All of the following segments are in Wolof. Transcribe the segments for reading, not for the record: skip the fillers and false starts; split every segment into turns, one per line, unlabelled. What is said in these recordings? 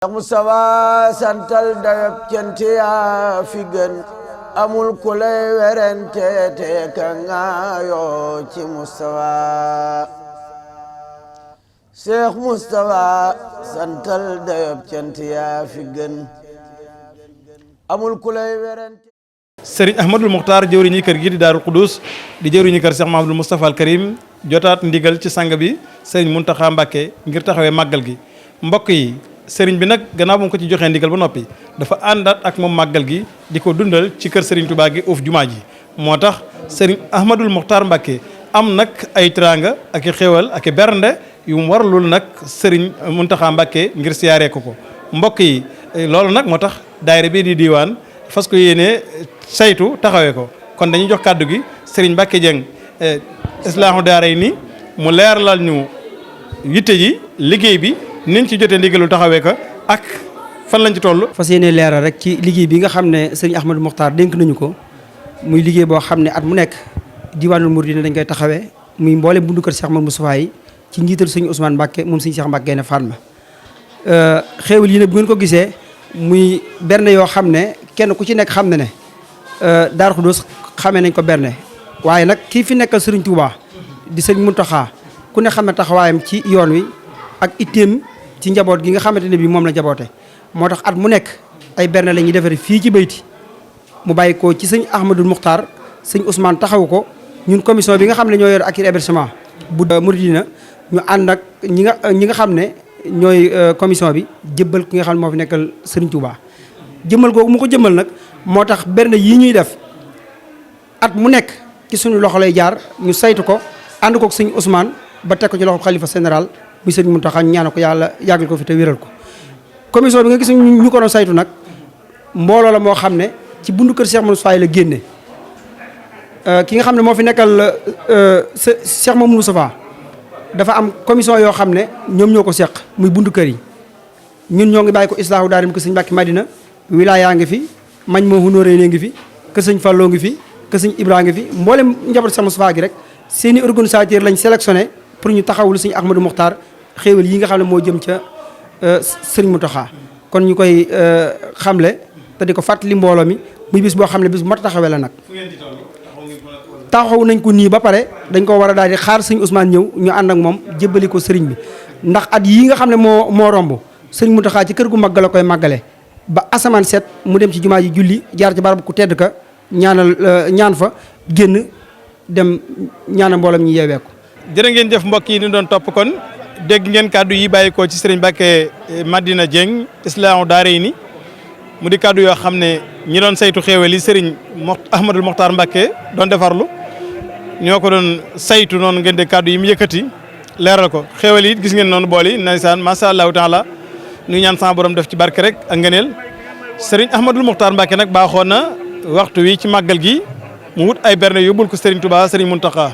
Mustafa santal dayab cant yaa fi gën amul ku lay werante te ka ngaayoo ci Mustafa Cheikh Mustafa santal dayab cant yaa fi gën amul ku lay werante.
Sëriñ Ahmadul Muxtaar jëwriñu kër gi di Daaru Xuddus di jëwriñu kër Cheikh Mahamadul Moustapha al Karim jotaat ndigal ci sang bi sëriñ Muntaxa Mbàkke ngir taxawee màggal gi mbokk yi. sëriñ bi nag gannaaw ba mu ko ci joxee ndigal ba noppi dafa àndaat ak moom màggal gi di ko dundal ci kër sëriñ Touba gi uuf jumaa ji moo tax sëriñ Ahmadul Muxtaar Mbàkke am nag ay teraanga ak i xéewal ak i bernde yu mu waralul nag sëriñ Muntaxa Mbàkke ngir siyaaree ko mbokk yi loolu nag moo tax daayira bi di diiwaan fas ko yéene saytu taxawee ko kon dañuy jox kàddu gi sëriñ Mbàkke Jeng Islaahu Daarayni mu leeralal ñu yitte ji liggéey bi niñ ci jotee ndigalul taxawee ko ak fan lañ ci toll.
fas yéene leeral rek ci liggéey bi nga xam ne sëriñ Ahmadou Mokhtar dénk nañu ko muy liggéey boo xam ne at mu nekk diwaanul Mouride dañ koy taxawee muy mboolem bundu kër Cheikh Mamadou Moustapha yi ci njiital sëriñ Ousmane Mbacke moom sëriñ Cheikh Mbacke Gaïndé Fatma. xéewal yi nag bu ngeen ko gisee muy berne yoo xam ne kenn ku ci nekk xam ne ne Daaru Xuddus xamee nañ ko berne waaye nag kii fi nekkal sëriñ Touba di sëriñ Mountakha ku ne xam ne taxawaayam ci yoon wi ak itteem ci njaboot gi nga xamante ne bii moom la njaboote moo tax at mu nekk ay berne la ñuy defare fii ci bayti mu bàyyi ko ci sëñ Ahmadul Muxtaar sëñ Ousmane taxawu ko ñun commission bi nga xam ne ñoo yor ak hébergement bu Mouridina ñu ànd ak ñi nga xam ne ñooy commission bi jëbbal ki nga xam ne moo fi nekkal Serigne Touba. jëmmal googu mu ko jëmmal nag moo tax berne yii ñuy def at mu nekk ci suñu loxo lay jaar ñu saytu ko ànd kook sëñ Ousmane ba teg ko ci loxo xalifa général muy sëriñ Muntaxa ñaanal ko yàlla yàggal ko fi te wéral ko. commission bi nga gis ñu ko doon saytu nag mbooloo la moo xam ne ci bundu kër Cheikh Moustapha la génne ki nga xam ne moo fi nekkal Cheikh Mamadou Moustapha dafa am commission yoo xam ne ñoom ñoo ko seq muy bundu kër yi ñun ñoo ngi bàyyi ko Islaahu Daarayni kër sëñ Mbàkke Madina wilaya ngi fi mañ moo honoré ne ngi fi kër sëñ Falloo ngi fi kër sëñ Ibra ngi fi mboolem njaboot Cheikh Moustapha gi rek seeni organisateur lañ sélectionné pour ñu taxawul sëñ Ahmadou Mokhtar xéewal yi nga xam ne moo jëm ca sëriñ Mountakha kon ñu koy xamle te di ko fàttali mbooloo mi muy bis boo xam ne bis bu mat taxawee la nag. taxaw nañ ko nii ba pare dañ ko war a daal di xaar sëñ Ousmane ñëw ñu ànd ak moom jébbali ko sëriñ bi ndax at yii nga xam ne moo romb sëriñ Mountakha ci kër gu mag la koy màggale ba asamaan set mu dem ci jumaa ji julli jaar ci barab ku tedd ka ñaan fa génn dem ñaanal mbooloom ñi yeewee ko.
jërë ngeen jëf mbokk yi ni doon topp kon dégg ngeen kàddu yi bàyyikoo ci sëriñ Mbàkke Madina Dieng Islaahu Daarayni mu di kàddu yoo xam ne ñi doon saytu xéewal yi sëriñ Ahmadul Muxtaar Mbàkke doon defarlu ñoo ko doon saytu noonu ngeen de kàddu yi mu yëkkati leeral ko xéewal yi gis ngeen noonu bool yi ndeysaan masha Allahu taala ñu ñaan sama borom def ci barke rek ak ngëneel sëriñ Ahmadul Muxtaar Mbàkke nag baaxoon na waxtu wi ci màggal gi mu wut ay berne yóbbul ko sëriñ Touba sëriñ Muntaxa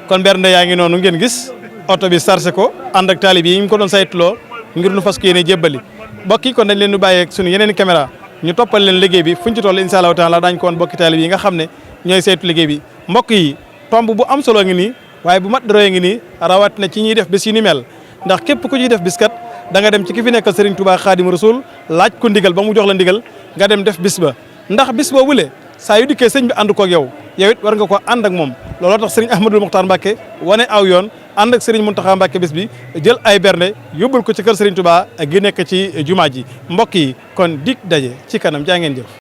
kon bernde yaa ngi noonu ngeen gis oto bi chargé ko ànd ak taalib yi ñu ko doon saytuloo ngir nu fas ko yéene jébbali mbokk yi kon dañ leen di bàyyeeg suñu yeneen caméra ñu toppal leen liggéey bi fuñ ci toll insha Allahu taala daañu ko woon bokki taalib yi nga xam ne ñooy saytu liggéey bi mbokk yi tomb bu am solo ngi nii waaye bu mat doroye ngi nii rawat na ci ñuy def bis yu ni mel ndax képp ku ciy def bis kat da nga dem ci ki fi nekkal Serigne Touba Xaadimu Rasuul laaj ko ndigal ba mu jox la ndigal nga dem def bis ba ndax bis boobule saa yu dikkee sëñ bi ànd koog yow it war nga ko ànd ak moom looloo tax sëriñ Ahmadul Muxtaar Mbàkke wane aw yoon ànd ak sëriñ Muntaxa Mbàkke bis bi jël ay bernde yóbbul ko ci kër sëriñ Touba gi nekk ci jumaa ji mbokk yi kon dig daje ci kanam jaa ngeen jëf